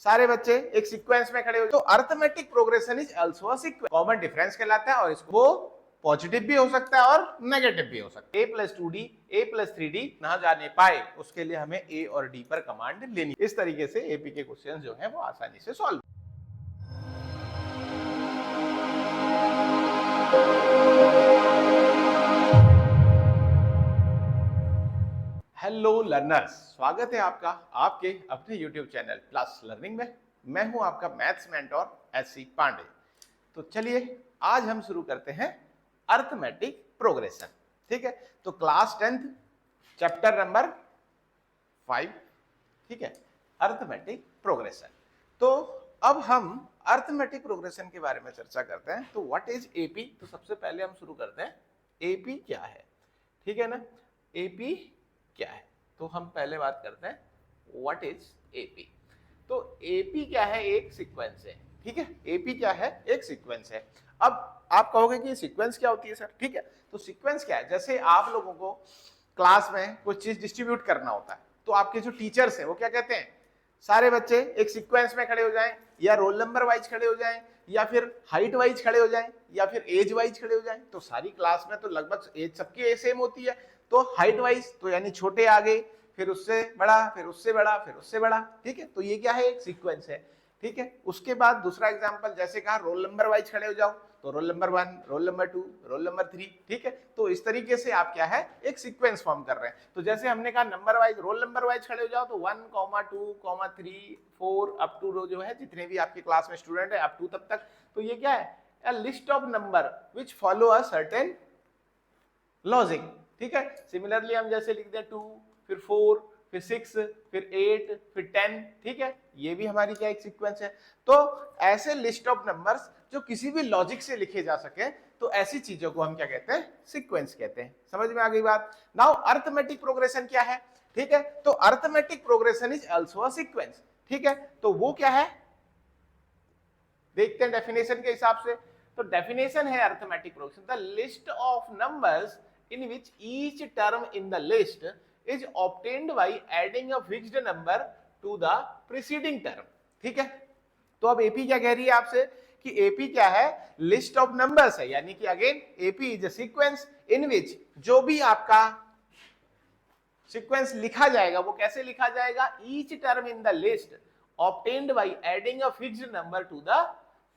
सारे बच्चे एक सीक्वेंस में खड़े हो, तो arithmetic progression is also a sequence, common difference कहलाता है और इसको पॉजिटिव भी हो सकता है और नेगेटिव भी हो सकता है। a+2d a+3d ना जाने पाए उसके लिए हमें a और d पर कमांड लेनी। इस तरीके से एपी के क्वेश्चंस जो हैं वो आसानी से सॉल्व। हेलो लर्नर्स, स्वागत है आपका आपके अपने YouTube चैनल प्लस लर्निंग में। मैं हूं आपका मैथ्स मेंटोर एस.सी. पांडे। तो चलिए आज हम शुरू करते हैं अरिथमेटिक प्रोग्रेशन। ठीक है, तो क्लास 10th चैप्टर नंबर 5, ठीक है, अरिथमेटिक प्रोग्रेशन। तो अब हम अरिथमेटिक प्रोग्रेशन के बारे में चर्चा करते हैं। तो व्हाट इज एपी? तो सबसे पहले हम शुरू करते हैं एपी क्या है, ठीक है ना। एपी क्या है, तो हम पहले बात करते हैं व्हाट इज एपी। तो एपी क्या है? एक सीक्वेंस है, ठीक है। एपी क्या है? एक सीक्वेंस है। अब आप कहोगे कि सीक्वेंस क्या होती है सर? ठीक है, तो सीक्वेंस क्या है? जैसे आप लोगों को क्लास में कुछ चीज डिस्ट्रीब्यूट करना होता है, तो आपके जो टीचर्स हैं वो क्या कहते हैं, सारे बच्चे एक सीक्वेंस में खड़े हो जाएं, या रोल नंबर वाइज खड़े हो जाएं, या फिर हाइट वाइज खड़े हो जाएं, या फिर एज वाइज खड़े हो जाएं। तो सारी क्लास में तो लगभग एज सबकी सेम होती है, तो हाइट वाइज तो यानी छोटे आगे, फिर उससे बड़ा, फिर उससे बड़ा, फिर उससे बड़ा, ठीक है। तो ये क्या है? एक सीक्वेंस है, ठीक है। उसके बाद दूसरा एग्जांपल जैसे कहा रोल नंबर वाइज खड़े हो जाओ, तो roll number 1, roll number 2, roll number 3, ठीक है। तो इस तरीके से आप क्या है, एक सीक्वेंस फॉर्म कर रहे हैं। तो जैसे हमने कहा number wise, roll number wise खड़े हो जाओ, तो 1, 2, 3, 4 अप टू जो है जितने भी आपके क्लास में स्टूडेंट है अप टू तब तक। तो ये क्या है? A list of number which follow a certain logic, ठीक है। सिमिलरली हम जैसे लिखते हैं 2, फिर 4, फिर 6, फिर 8, फिर 10, ठीक है। ये भी हमारी क्या एक सीक्वेंस है। तो ऐसे लिस्ट ऑफ नंबर्स जो किसी भी लॉजिक से लिखे जा सके, तो ऐसी चीजों को हम क्या कहते हैं? सीक्वेंस कहते हैं। समझ में आ गई बात? नाउ अरिथमेटिक प्रोग्रेशन क्या है? ठीक है, तो arithmetic progression is also a sequence, ठीक है। तो वो क्या है देखते हैं डेफिनेशन के हिसाब से। तो डेफिनेशन है arithmetic progression, the list of numbers in which each term in the list is obtained by adding a fixed number to the preceding term, ठीक है। तो अब एपी क्या कह रही है आपसे कि एपी क्या है? लिस्ट ऑफ नंबर्स है, यानी कि again AP is a sequence in which जो भी आपका सीक्वेंस लिखा जाएगा वो कैसे लिखा जाएगा? Each term in the list obtained by adding a fixed number two the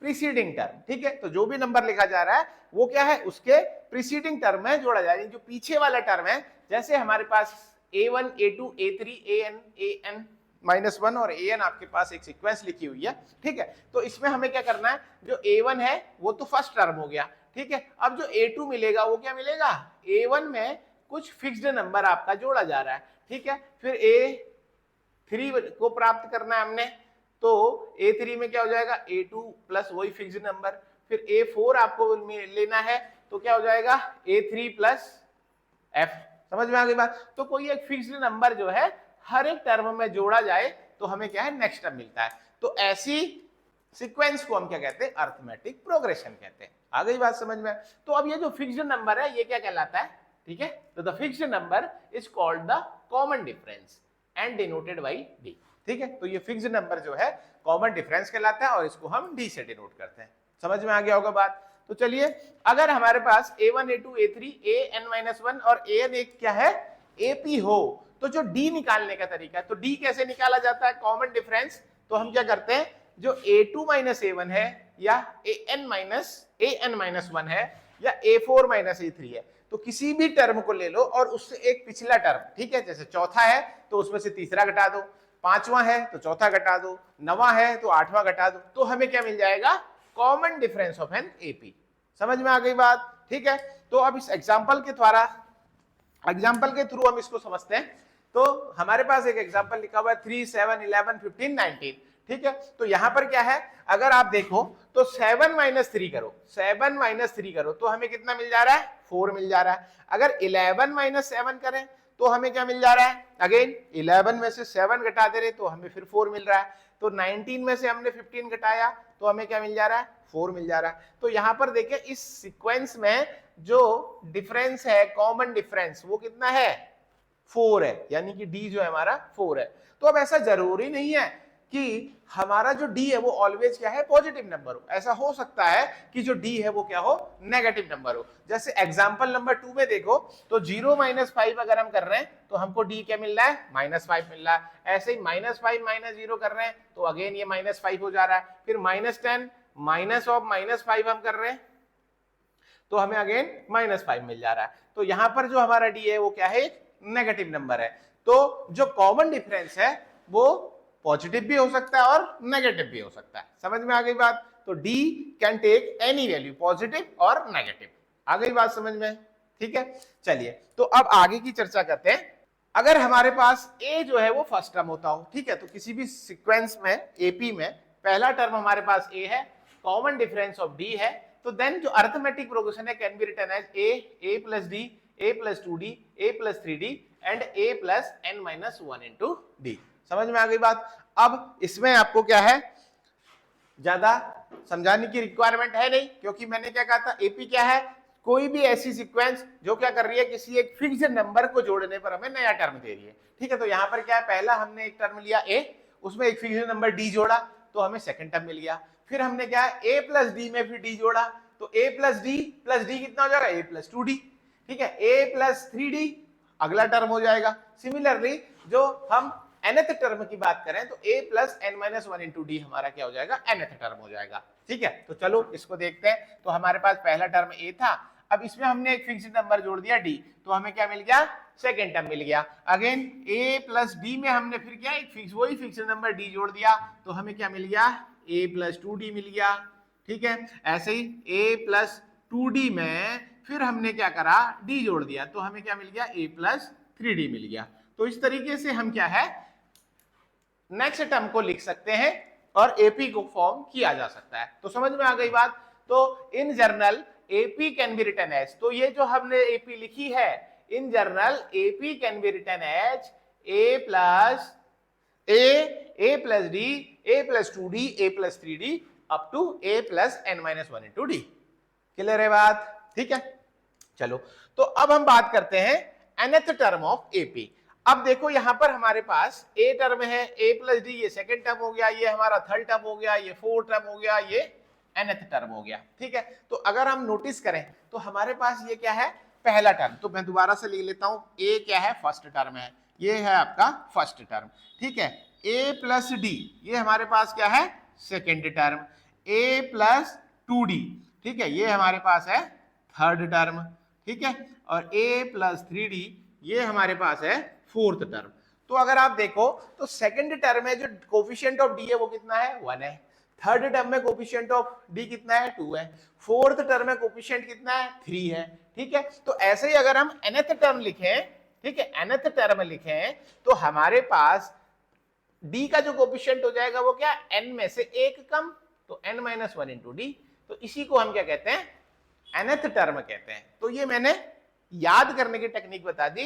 preceding term, ठीक है। तो जो भी नंबर लिखा जा रहा है वो क्या है? उसके प्रीसीडिंग टर्म में जोड़ा जा रहा है, जो पीछे वाला टर्म है। जैसे हमारे पास a1, a2, a3, an -1 और an आपके पास एक सीक्वेंस लिखी हुई है, ठीक है। तो इसमें हमें क्या करना है? जो a1 है वो तो फर्स्ट टर्म हो गया, ठीक है। अब जो a2 मिलेगा वो क्या मिलेगा? a1 में कुछ फिक्स्ड नंबर आपका जोड़ा जा रहा है, ठीक है। फिर a3 को प्राप्त करना है हमने, तो a3 में क्या हो जाएगा? a2 प्लस वही फिक्स्ड नंबर। फिर a4 आपको लेना है, तो क्या हो जाएगा? a3 plus f। समझ में आ गई बात? तो कोई एक फिक्स्ड नंबर जो है हर एक टर्म में जोड़ा जाए तो हमें क्या है? नेक्स्ट टर्म मिलता है। तो ऐसी सीक्वेंस को हम क्या कहते हैं? अरिथमेटिक प्रोग्रेशन कहते हैं। आ गई बात समझ में? तो अब ये जो फिक्स्ड नंबर है ये क्या कहलाता है? ठीक है, तो the fixed number is called the common difference and denoted by D, ठीक है। तो ये फिक्स्ड नंबर जो है कॉमन डिफरेंस कहलाता है और इसको हम डी से डिनोट करते हैं। समझ में आ गया होगा बात? तो चलिए, अगर हमारे पास a1, a2, a3, an-1 और an एक क्या है? ap हो, तो जो d निकालने का तरीका है, तो d कैसे निकाला जाता है? Common difference. तो हम क्या करते हैं? जो a2 a1 है, या an-1 है, या a4 a3 है, तो किसी भी टर्म को ले लो और उससे एक पिछला टर्म, ठीक है। जैसे चौथा है तो उसमें से तीसरा घटा दो, पांचवा है तो चौथा घटा दो, नवा है तो आठवां घटा दो, तो हमें क्या मिल जाएगा? Common difference of an AP. समझ में आ गई बात? ठीक है। तो अब इस एग्जांपल के थ्रू हम इसको समझते हैं। तो हमारे पास एक एग्जांपल लिखा हुआ है 3, 7, 11, 15, 19, ठीक है। तो यहां पर क्या है? अगर आप देखो तो 7 - 3 करो, 7 - 3 करो तो हमें कितना मिल जा रहा है? 4 मिल जा रहा है। अगर 11 - 7 करें तो हमें क्या मिल जा रहा है? अगेन 11 में से 7 घटा दे रहे तो हमें फिर 4 मिल रहा है। तो 19 में से हमने 15 घटाया तो हमें क्या मिल जा रहा है? 4 मिल जा रहा है। तो यहां पर देखिए इस सीक्वेंस में जो डिफरेंस है, कॉमन डिफरेंस, वो कितना है? 4 है, यानी कि डी जो है हमारा 4 है। तो अब ऐसा जरूरी नहीं है कि हमारा जो डी है वो ऑलवेज क्या है, पॉजिटिव नंबर हो। ऐसा हो सकता है कि जो डी है वो क्या हो, नेगेटिव नंबर हो। जैसे एग्जांपल नंबर 2 में देखो तो 0 - 5 अगर हम कर रहे हैं तो हमको डी क्या मिल रहा है, -5 मिल रहा है। ऐसे ही -5 - 0 कर रहे हैं तो अगेन ये -5 हो जा रहा है। फिर -10 माइनस ऑफ -5 हम कर रहे हैं तो हमें अगेन -5 मिल जा रहा है। तो यहां पर जो हमारा डी है वो क्या है, एक नेगेटिव नंबर है। तो जो कॉमन डिफरेंस है वो पॉजिटिव भी हो सकता है और नेगेटिव भी हो सकता है। समझ में आ गई बात? तो D can take any value, positive और नेगेटिव। आ गई बात समझ में? ठीक है, चलिए तो अब आगे की चर्चा करते हैं। अगर हमारे पास ए जो है वो फर्स्ट टर्म होता हो, ठीक है, तो किसी भी सीक्वेंस में एपी में पहला टर्म हमारे पास ए है, कॉमन डिफरेंस ऑफ डी है, तो देन जो अरिथमेटिक प्रोग्रेशन है can be written as A plus D, A plus 2d, A plus 3d and A plus n - 1 into D. समझ में आ गई बात? अब इसमें आपको क्या है, ज्यादा समझाने की रिक्वायरमेंट है नहीं, क्योंकि मैंने क्या कहा था, एपी क्या है, कोई भी ऐसी सीक्वेंस जो क्या कर रही है, किसी एक फिक्स्ड नंबर को जोड़ने पर हमें नया टर्म दे रही है। ठीक है, तो यहां पर क्या है, पहला हमने एक टर्म लिया ए, उसमें एक फिक्स्ड नंबर डी जोड़ा तो हमें सेकंड टर्म मिल गया। फिर हमने क्या है, ए प्लस डी में फिर डी जोड़ा तो ए प्लस डी कितना हो जाएगा, ए प्लस 2d। ठीक है, ए प्लस 3d अगला टर्म हो जाएगा। सिमिलरली जो हम nth टर्म की बात करें तो a plus n - 1 into D हमारा क्या हो जाएगा, nth टर्म हो जाएगा। ठीक है, तो चलो इसको देखते हैं। तो हमारे पास पहला टर्म a था, अब इसमें हमने एक फिक्स्ड नंबर जोड़ दिया d, तो हमें क्या मिल गया, सेकेंड टर्म मिल गया। अगेन a प्लस d में हमने फिर क्या, एक वही फिक्स्ड नंबर d जोड़ दिया तो हमें क्या मिल गया, a प्लस 2d मिल गया। ठीक है, ऐसे ही a प्लस 2d में फिर हमने क्या करा, d जोड़ दिया तो हमें क्या मिल गया, a प्लस 3d मिल गया। तो इस तरीके से हम क्या है, नेक्स्ट टर्म को लिख सकते हैं और एपी को फॉर्म किया जा सकता है। तो समझ में आ गई बात? तो in general AP can be written as, तो ये जो हमने एपी लिखी है, in general AP can be written as A plus D, A plus 2d, A plus 3d up to a plus n - 1 into d. Clear है बात? ठीक है, चलो तो अब हम बात करते हैं nth टर्म ऑफ एपी। अब देखो यहां पर हमारे पास ए टर्म है, ए प्लस डी, ये सेकंड टर्म हो गया, ये हमारा थर्ड टर्म हो गया, ये फोर्थ टर्म हो गया, ये nth टर्म हो गया। ठीक है, तो अगर हम नोटिस करें तो हमारे पास ये क्या है, पहला टर्म। तो मैं दोबारा से लिख लेता हूं, ए क्या है, फर्स्ट टर्म है, ये है आपका फर्स्ट टर्म। ठीक है, ए प्लस डी ये हमारे पास क्या है, सेकेंड टर्म। ए प्लस 2d, ठीक है, ये हमारे पास है थर्ड टर्म। ठीक है, और a प्लस 3d ये हमारे पास है फोर्थ टर्म। तो अगर आप देखो तो सेकंड टर्म में जो कोफिशिएंट ऑफ d है वो कितना है, 1 है। थर्ड टर्म में कोफिशिएंट ऑफ d कितना है, 2 है। फोर्थ टर्म में कोफिशिएंट कितना है, 3 है। ठीक है, तो ऐसे ही अगर हम nth टर्म लिखें, ठीक है, nth टर्म लिखें तो हमारे पास d का जो कोफिशिएंट हो जाएगा वो क्या, n में से एक कम, तो n - 1 इंटू डी। तो इसी को हम क्या कहते हैं, nth टर्म कहते हैं। तो ये मैंने याद करने की टेक्निक बता दी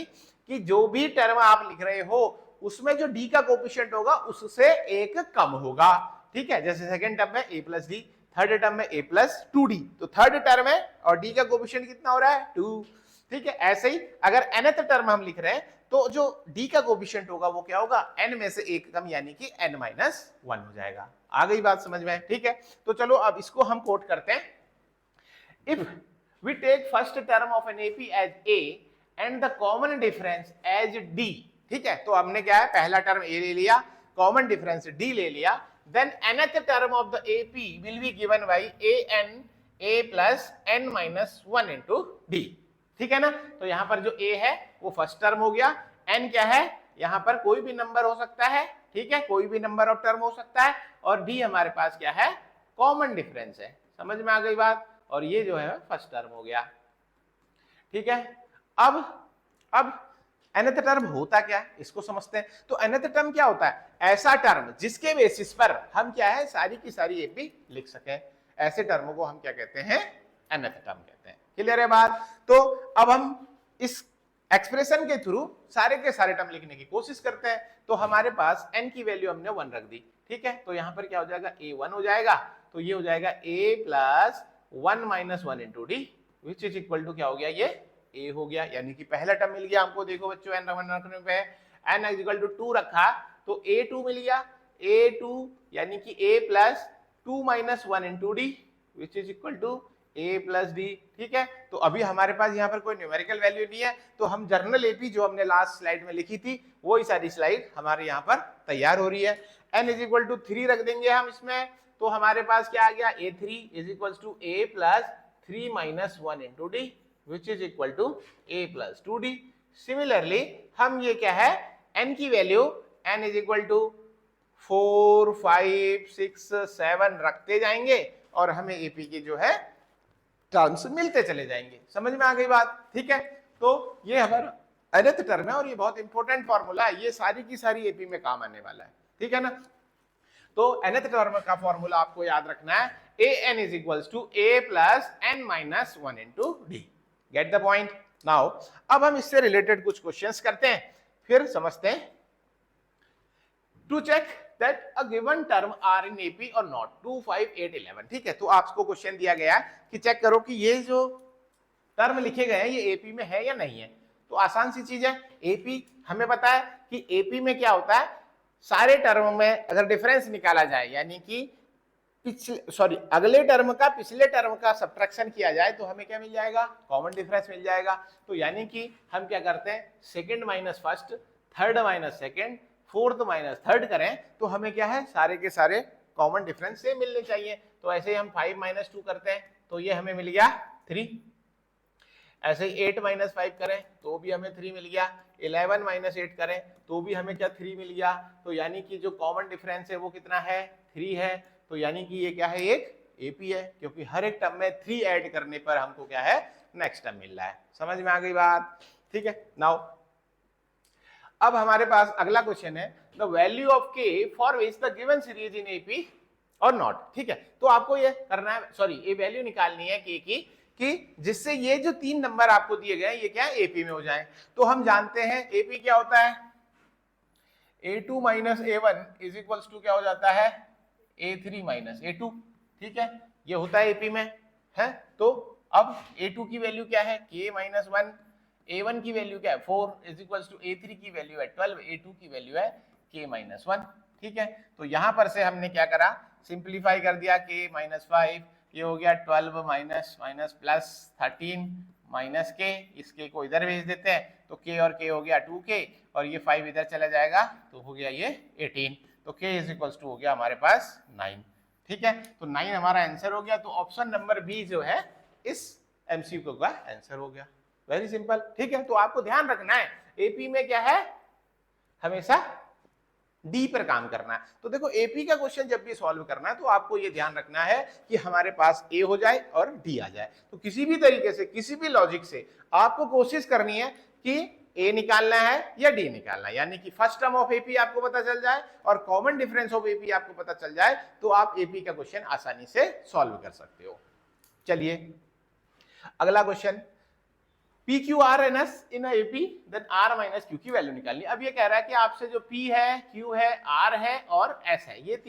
कि जो भी टर्म आप लिख रहे हो उसमें जो डी का कोफिशिएंट होगा उससे एक कम होगा। ठीक है, जैसे सेकंड टर्म में a plus D, third term में a प्लस 2d, तो थर्ड टर्म है और d का कोफिशिएंट कितना हो रहा है, 2। ठीक है, ऐसे ही अगर nth टर्म हम लिख रहे हैं तो जो d का कोफिशिएंट होगा वो क्या होगा, n में से एक कम, यानी कि n - 1 हो जाएगा। आ गई बात समझ में? ठीक है, तो चलो अब इसको हम कोट करते हैं। If we take first term of an AP as A and the common difference as D, ठीक है, तो हमने क्या है, पहला टर्म A ले लिया, कॉमन डिफरेंस D ले लिया, then nth term of the AP will be given by A plus n minus 1 into D। ठीक है ना, तो यहां पर जो A है वो फर्स्ट टर्म हो गया, n क्या है, यहां पर कोई भी नंबर हो सकता है। ठीक है, कोई भी नंबर ऑफ टर्म हो सकता है, और D हमारे पास क्या है, कॉमन डिफरेंस है। समझ में आ गई बात? और ये जो है फर्स्ट टर्म हो गया। ठीक है, अब nth टर्म होता क्या है इसको समझते हैं। तो nth टर्म क्या होता है, ऐसा टर्म जिसके बेसिस पर हम क्या है, सारी की सारी एपी लिख सकें। ऐसे टर्मों को हम क्या कहते हैं, nth टर्म कहते हैं। क्लियर है बात? तो अब हम इस एक्सप्रेशन के थ्रू सारे के सारे टर्म लिखने की कोशिश करते हैं। तो हमारे पास n की वैल्यू हमने 1 रख दी। ठीक है, तो यहां पर क्या हो जाएगा, a1 हो जाएगा, तो ये हो जाएगा a plus 1 - 1 into D, which is equal to क्या हो गया, ये a हो गया, यानी कि पहला टर्म मिल गया हमको। देखो बच्चों, n 1 रखने पे n इक्वल टू 2 रखा तो a2 मिल गया, A2 यानी कि A plus 2 minus 1 into D which is equal to A plus D. ठीक है, तो अभी हमारे पास यहाँ पर कोई न्यूमेरिकल वैल्यू नहीं है, तो हम जर्नल एपी जो हमने लास्ट स्लाइड में लिखी थी वही सारी स्लाइड हमारे यहाँ पर तैयार हो रही है। n इज इक्वल टू 3 रख देंगे हम इसमें, तो हमारे पास क्या आ गया, A3 is equal to A plus 3 minus 1 into D which is equal to A plus 2d। Similarly हम ये क्या है, n की value n is equal to 4 5 6 7 रखते जाएंगे और हमें एपी की जो है टर्म्स मिलते चले जाएंगे। समझ में आ गई बात? ठीक है, तो ये हमारा nth टर्म है और ये बहुत इंपॉर्टेंट फॉर्मूला है, ये सारी की सारी एपी में काम आने वाला है। ठीक है ना, तो nth टर्म का फॉर्मूला आपको याद रखना है, an is equals to a plus n minus 1 into d। Get the point? Now अब हम इससे रिलेटेड कुछ क्वेश्चंस करते हैं, फिर समझते हैं। To check that a given term are in AP और नॉट 2 5 8 11। ठीक है, तो आपको क्वेश्चन दिया गया है कि चेक करो कि ये जो टर्म लिखे गए हैं ये एपी में है या नहीं है। तो आसान सी चीज है, एपी हमें पता है कि एपी में क्या होता है, सारे टर्म में अगर डिफरेंस निकाला जाए यानी कि अगले टर्म का पिछले टर्म का सब्ट्रैक्शन किया जाए तो हमें क्या मिल जाएगा, कॉमन डिफरेंस मिल जाएगा। तो यानी कि हम क्या करते हैं, second minus first, third minus second, fourth minus third करें तो हमें क्या है, सारे के सारे कॉमन डिफरेंस से मिलने चाहिए। तो ऐसे ही हम 5 माइनस 2 करते हैं तो ये हमें मिल गया 3। ऐसे ही 8 माइनस 5 करें तो भी हमें 3 मिल गया। 11 माइनस 8 करें तो भी हमें क्या 3 मिल गया। तो यानी कि जो कॉमन डिफरेंस है वो कितना है, 3 है। तो यानी कि ये क्या है, एक एपी है, क्योंकि हर एक टर्म में 3 ऐड करने पर हमको क्या है, नेक्स्ट टर्म मिल रहा है। समझ में आ गई बात? ठीक है, नाउ अब हमारे पास अगला क्वेश्चन है, द वैल्यू ऑफ के for which the given series in AP और नॉट। ठीक है, तो आपको ये करना है, सॉरी ये वैल्यू निकालनी है के की, कि जिससे ये जो 3 नंबर आपको दिए गए ये क्या है, एपी में हो जाए। तो हम जानते हैं एपी क्या होता है, a2 minus a1 is equals to क्या हो जाता है, a3 माइनस a2। ठीक है, ये होता है एपी में है। तो अब a2 की वैल्यू क्या है, k माइनस 1, a1 की वैल्यू क्या है 4 इज इक्वल्स टू a3 की वैल्यू है 12, a2 की वैल्यू है k माइनस 1। ठीक है, तो यहां पर से हमने क्या करा, सिंप्लीफाई कर दिया, k माइनस 5 ये हो गया 12 माइनस माइनस प्लस 13 माइनस के, इस के को इधर भेज देते हैं तो k और k हो गया 2k और ये 5 इधर चला जाएगा तो हो गया ये 18। तो k इज इक्वल्स टू हो गया हमारे पास 9। ठीक है, तो 9 हमारा आंसर हो गया। तो ऑप्शन नंबर बी जो है इस एमसीक्यू का आंसर हो गया। Very simple. ठीक है, तो आपको ध्यान रखना है एपी में क्या है, हमेशा डी पर काम करना है। तो देखो एपी का क्वेश्चन जब भी सॉल्व करना है तो आपको ये ध्यान रखना है कि हमारे पास ए हो जाए और डी आ जाए। तो किसी भी तरीके से, किसी भी लॉजिक से आपको कोशिश करनी है कि ए निकालना है या डी निकालना है, यानी कि फर्स्ट टर्म ऑफ एपी आपको पता चल जाए और कॉमन डिफरेंस ऑफ एपी आपको पता चल जाए तो आप एपी का क्वेश्चन आसानी से सॉल्व कर सकते हो। चलिए अगला question, P Q R N S in AP then R minus Q की वैल्यू निकालनी। अब ये कह रहा है कि आपसे जो पी है, क्यू है, आर है और एस है, ये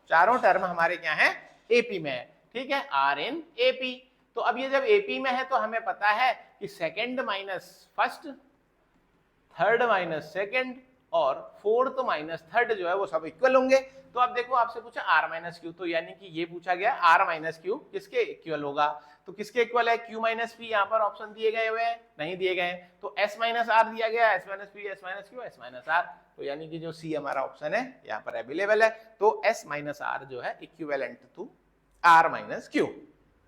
चारों टर्म हमारे क्या है, एपी में है। ठीक है, आर इन एपी। तो अब ये जब एपी में है तो हमें पता है कि second minus first, third minus second और फोर्थ माइनस थर्ड जो है वो सब इक्वल होंगे। तो अब देखो आपसे पूछा आर माइनस क्यू, तो यानी कि ये पूछा गया आर माइनस क्यू किसके इक्वल होगा। तो किसके इक्वल है, क्यू माइनस पी। यहाँ पर ऑप्शन दिए गए हुए हैं, नहीं दिए गए। तो एस माइनस आर दिया गया, S minus P, S minus Q, S minus R. तो यानी कि जो सी हमारा ऑप्शन है यहाँ पर अवेलेबल है। तो एस माइनस आर जो है equivalent to R minus Q.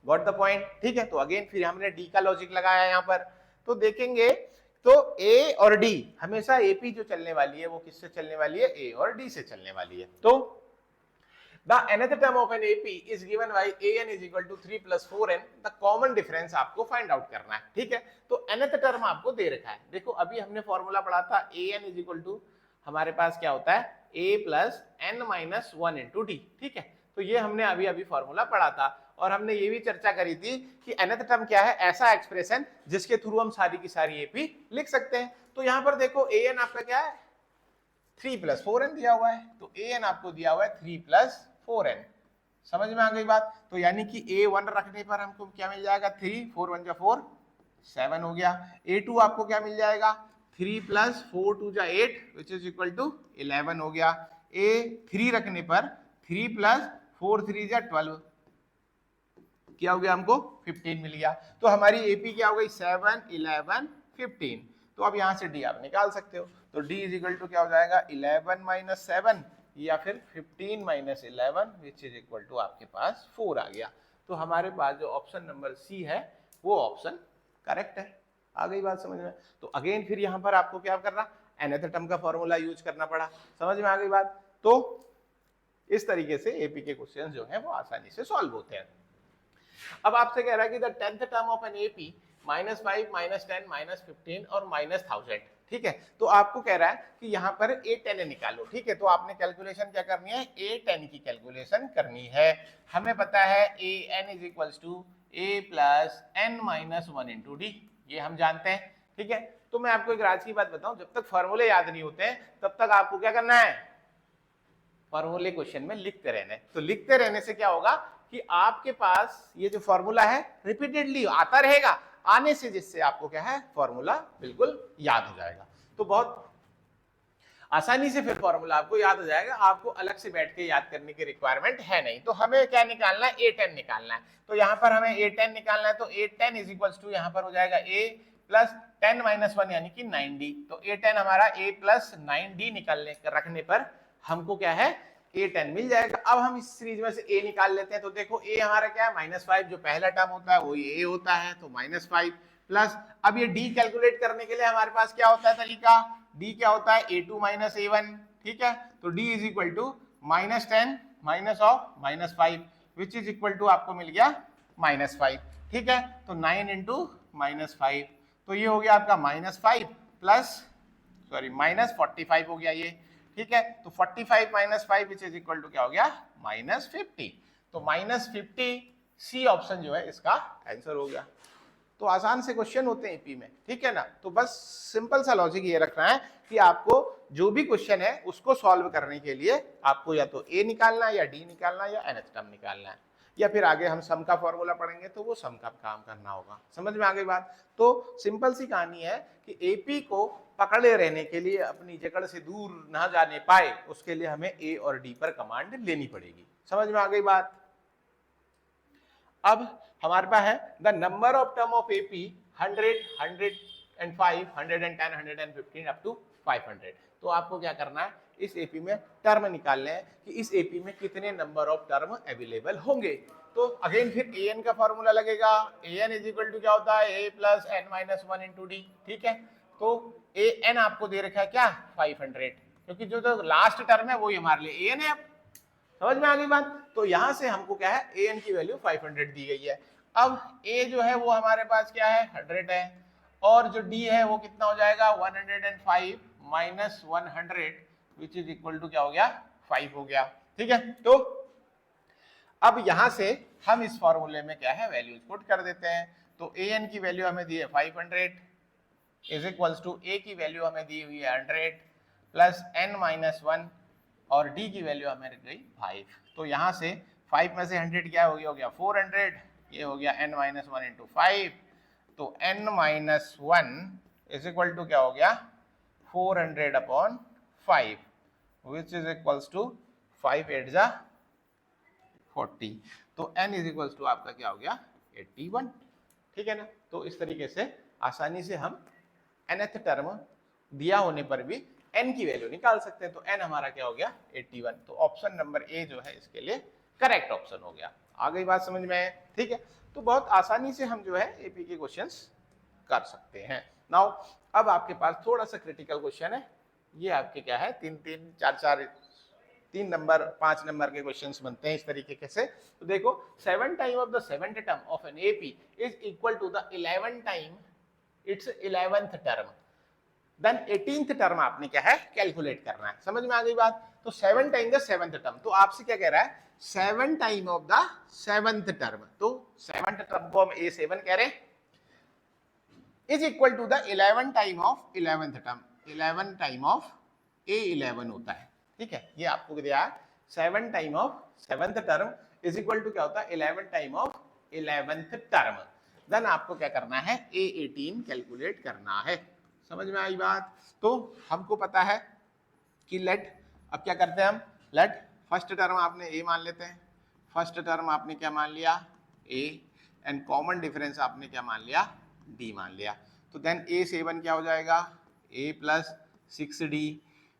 Got the point? ठीक है, तो अगेन फिर हमने डी का लॉजिक लगाया यहाँ पर। तो देखेंगे तो ए और डी हमेशा एपी जो चलने वाली है वो किससे चलने वाली है, ए और डी से चलने वाली है। तो the nth term of an AP is given by an is equal to 3 plus 4n, the common difference आपको फाइंड आउट करना है। ठीक है, तो nth टर्म आपको दे रखा है। देखो अभी हमने फॉर्मूला पढ़ा था an is equal to, हमारे पास क्या होता है a plus n minus 1 into d। ठीक है, तो ये हमने अभी फॉर्मूला पढ़ा था और हमने ये भी चर्चा करी थी कि nth टर्म क्या है, ऐसा एक्सप्रेशन जिसके थ्रू हम सारी की सारी एपी लिख सकते हैं। तो यहाँ पर देखो an आपका क्या है, 3 plus 4n दिया हुआ है, तो an आपको दिया हुआ है 3 plus 4n। समझ में आ गई बात? तो यानी कि a1 रखने पर हमको क्या मिल जाएगा, 3, 4 1 4, 7 हो गया। a2 आपको क्या मिल जाएगा, 3 plus 4 2 8 which is equal to 11 हो गया। ए 3 रखने पर 3 प्लस 4 3 जा 12, क्या हो गया हमको 15 मिल गया। तो हमारी एपी क्या हो गई 7 11 15। तो अब यहाँ से डी आप निकाल सकते हो। तो डी इज इक्वल टू क्या हो जाएगा 11 माइनस 7 या फिर 15 minus 11 which is equal to आपके पास 4 आ गया। तो हमारे पास जो ऑप्शन नंबर सी है वो ऑप्शन करेक्ट है। आ गई बात समझ में। तो अगेन फिर यहाँ पर आपको क्या करना, nth टर्म का फॉर्मूला यूज करना पड़ा। समझ में आ गई बात। तो इस तरीके से एपी के क्वेश्चन जो है वो आसानी से सॉल्व होते हैं। अब आपसे कह रहा है कि the 10th term of an AP -5 -10 -15 और -1000, ठीक है। तो आपको कह रहा है कि यहाँ पर A10 निकालो, ठीक है। तो आपने कैलकुलेशन क्या करनी है, A10 की कैलकुलेशन करनी है। हमें पता है AN is equals to A plus N minus 1 into D, ये हम जानते हैं, ठीक है। तो मैं आपको एक राज की बात बताऊं, जब तक फॉर्मूले याद नहीं होते हैं तब तक आपको क्या करना है, फॉर्मूले क्वेश्चन में लिखते रहना है। तो लिखते रहने से क्या होगा कि आपके पास ये जो फॉर्मूला है रिपीटेडली आता रहेगा, आने से जिससे आपको क्या है फॉर्मूला बिल्कुल याद हो जाएगा। तो बहुत आसानी से फिर फॉर्मूला आपको याद हो जाएगा, आपको अलग से बैठ के याद करने की रिक्वायरमेंट है नहीं। तो हमें क्या निकालना है, A10 निकालना है। तो यहाँ पर हमें A10 निकालना है। तो A10 इज इक्वल्स टू यहाँ पर हो जाएगा A प्लस 10 माइनस 1 यानी कि 9D। तो A10 हमारा A प्लस 9D निकालने रखने पर हमको क्या है A10 मिल जाएगा। अब हम इस सीरीज में से A निकाल लेते हैं। तो देखो A हमारा क्या है -5, जो पहला टर्म होता है वही A होता है, तो -5 प्लस, अब ये D कैलकुलेट करने के लिए हमारे पास क्या होता है तरीका, D क्या होता है A2 माइनस A1, ठीक है। तो D is equal to -10 minus of -5 which is equal to आपको मिल गया -5, ठीक है। तो 9 इंटू -5, तो ये हो गया आपका -5 प्लस सॉरी -45 हो गया ये, ठीक है। तो 45 minus 5 which is equal to क्या हो गया -50। तो -50 सी ऑप्शन जो है इसका आंसर हो गया। तो आसान से क्वेश्चन होते हैं एपी में, ठीक है ना। तो बस सिंपल सा लॉजिक ये रखना है कि आपको जो भी क्वेश्चन है उसको सॉल्व करने के लिए आपको या तो ए निकालना है या डी निकालना है या nth टर्म निकालना है, या फिर आगे हम सम का फॉर्मूला पढ़ेंगे तो वो सम का काम करना होगा। समझ में आ गई बात। तो सिंपल सी कहानी है कि एपी को पकड़े रहने के लिए, अपनी जकड़ से दूर ना जाने पाए, उसके लिए हमें ए और डी पर कमांड लेनी पड़ेगी। समझ में आ गई बात। अब हमारे पास है the number of term of AP 100 105 110 115 up to 500। तो आपको क्या करना है, इस एपी में टर्म निकालने हैं कि इस एपी में कितने नंबर ऑफ टर्म अवेलेबल होंगे। तो अगेन फिर an का फॉर्मूला लगेगा। an इज इक्वल टू क्या होता है a plus n minus 1 into D, ठीक है। तो an आपको दे रखा है क्या 500, क्योंकि जो लास्ट टर्म है वही हमारे लिए an है। अब समझ में आ गई बात। तो यहां से हमको क्या है an की वैल्यू 500 दी गई है। अब a जो है वो हमारे पास क्या है 100 है, और जो d है वो कितना हो जाएगा 105 minus 100 which is equal to क्या हो गया 5 हो गया, ठीक है। तो अब यहां से हम इस फॉर्मूले में क्या है वैल्यूज पुट कर देते हैं। तो an की वैल्यू हमें दी है 500 इज इक्वल्स टू a की वैल्यू हमें दी हुई है 100 प्लस n माइनस 1 और d की वैल्यू हमें गई 5। तो यहाँ से 5 में से 100 क्या हो गया 400, ये हो गया n माइनस 1 इंटू 5। तो n minus 1 is equal to क्या हो गया 400 upon 5 which is equals to 5 8 जा 40। तो n इज इक्वल्स टू आपका क्या हो गया 81, ठीक है ना। तो इस तरीके से आसानी से हम nth टर्म दिया होने पर भी n की वैल्यू निकाल सकते हैं। तो n हमारा क्या हो गया 81। तो ऑप्शन नंबर ए जो है इसके लिए करेक्ट ऑप्शन हो गया। आ गई बात समझ में, ठीक है। तो बहुत आसानी से हम जो है एपी के क्वेश्चंस कर सकते हैं। नाउ अब आपके पास थोड़ा सा क्रिटिकल क्वेश्चन है। ये आपके क्या है 3 3 4 4 3 नंबर 5 नंबर के क्वेश्चंस बनते हैं इस तरीके से। तो देखो 7 time of the 7th term of an AP is equal to the 11 time it's 11th term, then 18th term आपने क्या है कैलकुलेट करना है। समझ में आ गई बात। तो 7 टाइम द 7th टर्म, तो आपसे क्या कह रहा है 7 time of the 7th term. तो 7th टर्म को हम A7 कह रहे हैं is equal to the 11 time of 11th term. 11 time of A11 होता है, ठीक है। ये आपको दिया 7 time of 7th term is equal to क्या होता है 11 time of 11th term. Then आपको क्या करना है A18 कैलकुलेट करना है। समझ में आई बात। तो हमको पता है कि लेट अब क्या करते हैं हम, लेट फर्स्ट टर्म आपने ए मान लेते हैं, फर्स्ट टर्म आपने क्या मान लिया ए, एंड कॉमन डिफरेंस आपने क्या मान लिया डी मान लिया। तो देन A7 क्या हो जाएगा a प्लस 6d,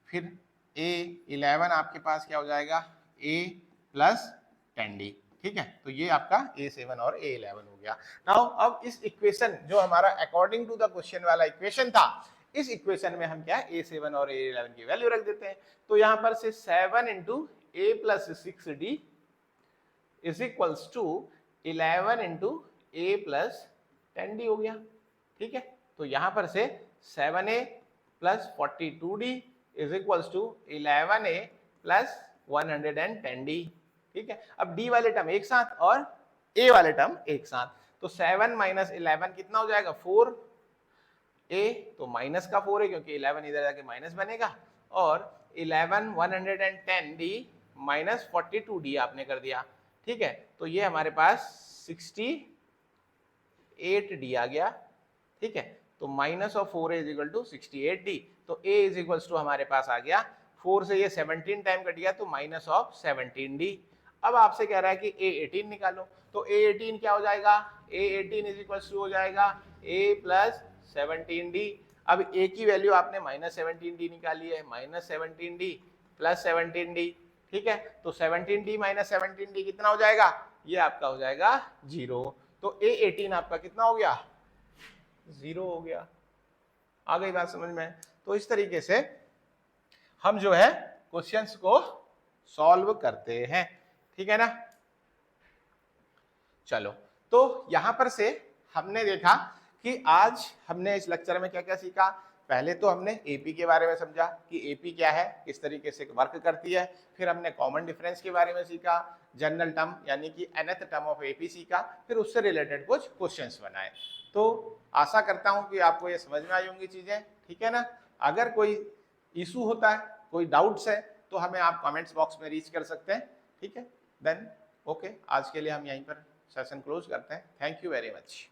फिर A11 आपके पास क्या हो जाएगा a प्लस 10d। ठीक है, तो ये आपका A7 और A11 हो गया। नाउ अब इस इक्वेशन जो हमारा अकॉर्डिंग टू द क्वेश्चन वाला इक्वेशन था, इस इक्वेशन में हम क्या A7 और A11 की वैल्यू रख देते हैं। तो यहां पर से 7 into a plus 6d is equals to 11 into a plus 10d हो गया। ठीक है, तो यहां पर से 7a plus 42d is equals to 11a plus 110d। ठीक है, अब d वाले टर्म एक साथ और a वाले टर्म एक साथ, तो 7 माइनस 11 कितना हो जाएगा 4, a तो माइनस का 4 है क्योंकि 11 इधर जाके माइनस बनेगा, और 11 110d माइनस 42d आपने कर दिया। ठीक है, तो ये हमारे पास 68d आ गया। ठीक है, तो minus of 4 is equal to 68d, तो a इज इक्वल टू हमारे पास आ गया 4 से ये 17 टाइम कट गया तो माइनस ऑफ 17d। अब आपसे कह रहा है कि A18 निकालो, तो A18 क्या हो जाएगा, A18 इज इक्वल टू हो जाएगा a प्लस 17d। अब a की वैल्यू आपने माइनस 17d निकाली है, माइनस 17d प्लस 17d। ठीक है, तो 17d माइनस 17d कितना हो जाएगा, ये आपका हो जाएगा 0। तो A18 आपका कितना हो गया 0 हो गया। आ गई बात समझ में? तो इस तरीके से हम जो है क्वेश्चंस को सॉल्व करते हैं। ठीक है ना। चलो, तो यहां पर से हमने देखा कि आज हमने इस लेक्चर में क्या क्या सीखा। पहले तो हमने एपी के बारे में समझा कि एपी क्या है, किस तरीके से वर्क करती है। फिर हमने कॉमन डिफरेंस के बारे में सीखा, जनरल टर्म यानी कि nth टर्म ऑफ एपी सीखा, फिर उससे रिलेटेड कुछ क्वेश्चंस बनाए। तो आशा करता हूं कि आपको ये समझ में आई होंगी चीजें। ठीक है ना। अगर कोई इशू होता है, कोई डाउट्स है, तो हमें आप कमेंट्स बॉक्स में रीच कर सकते हैं। ठीक है, देन ओके, आज के लिए हम यहीं पर सेशन क्लोज करते हैं। Thank you very much.